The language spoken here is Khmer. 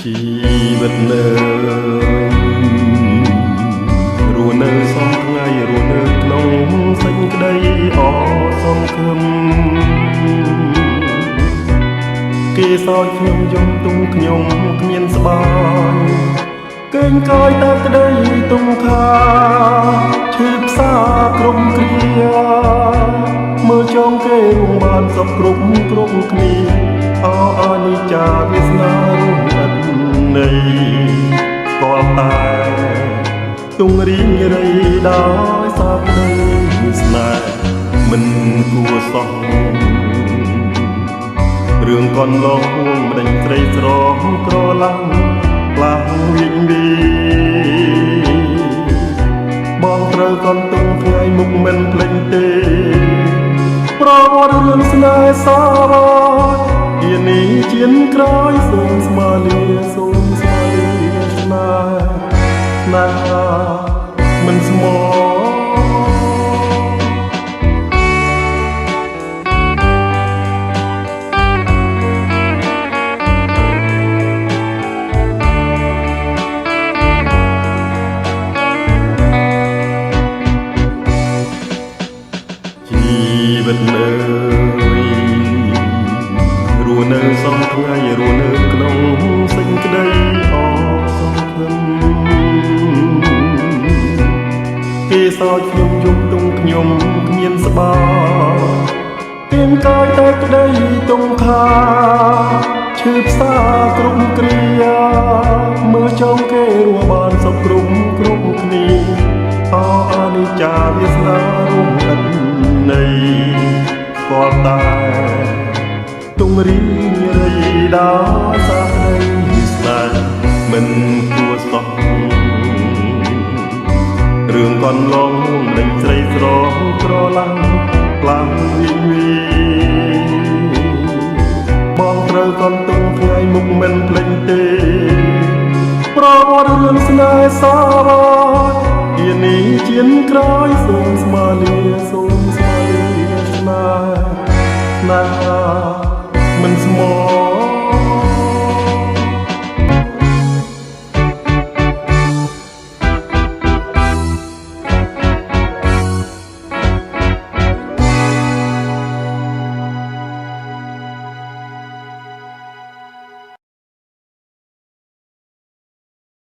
ជីវិតនៅរស់នៅសំថ្ងៃរស់នៅក្នុងសេចក្តីអសង្ឃឹមគេសោយខ្ញុំយំទុំខ្ញុំគ្មានស្បាយកេងកាយតែក្តីទុំខាឈឺផ្សាក្រុមគ្រាមើលចងគេរួមបានសពគ្រប់គ្នាអនិច្ចាវាសនារួមអត់នៃក៏តែទុំរីងរៃដោយសារក្តីស្នេហ៍មិនគួរសោះរឿងកន់លងហួងម្ដេចស្រីស្រងក្រឡាំងផ្លាស់វិញវីបងត្រូវកន់ទុំថ្ងៃមុខមិនភ្លេចទេប្រវត្តិរឿងស្នេហ៍សាវ៉ាជានេះជាក្រោយសូមស្មាលាសូមស្មាលាស្នេហាមិនស្មោជីវិតនៅរស់នៅសំថ្ងៃរស់នៅក្នុងសេចក្តីអសង្ឃឹមគេសោយខ្ញុំយំទុំខ្ញុំគ្មានស្បាទៀនកាយតែក្តីទុំខាឈឺផ្សាគ្រប់គ្រាមើលចង់គេរស់បានសពគ្រប់គ្នាអនិច្ចាវាសនារួមអត់នៃក៏តែទុំរីងរៃដោយសារក្តីស្នេហ៍មិនគួរសោះរឿងកន់លងម្ដេចស្រីស្រងក្រឡាំងផ្លាស់វិញវីបងត្រូវកន់ទុំថ្ងៃមុខមិនភ្លេចទេប្រវត្តិរឿងស្នេហ៍សាវ៉ាជានេះជាក្រោយសូមស្មាលាសូមស្មាលាស្នេហា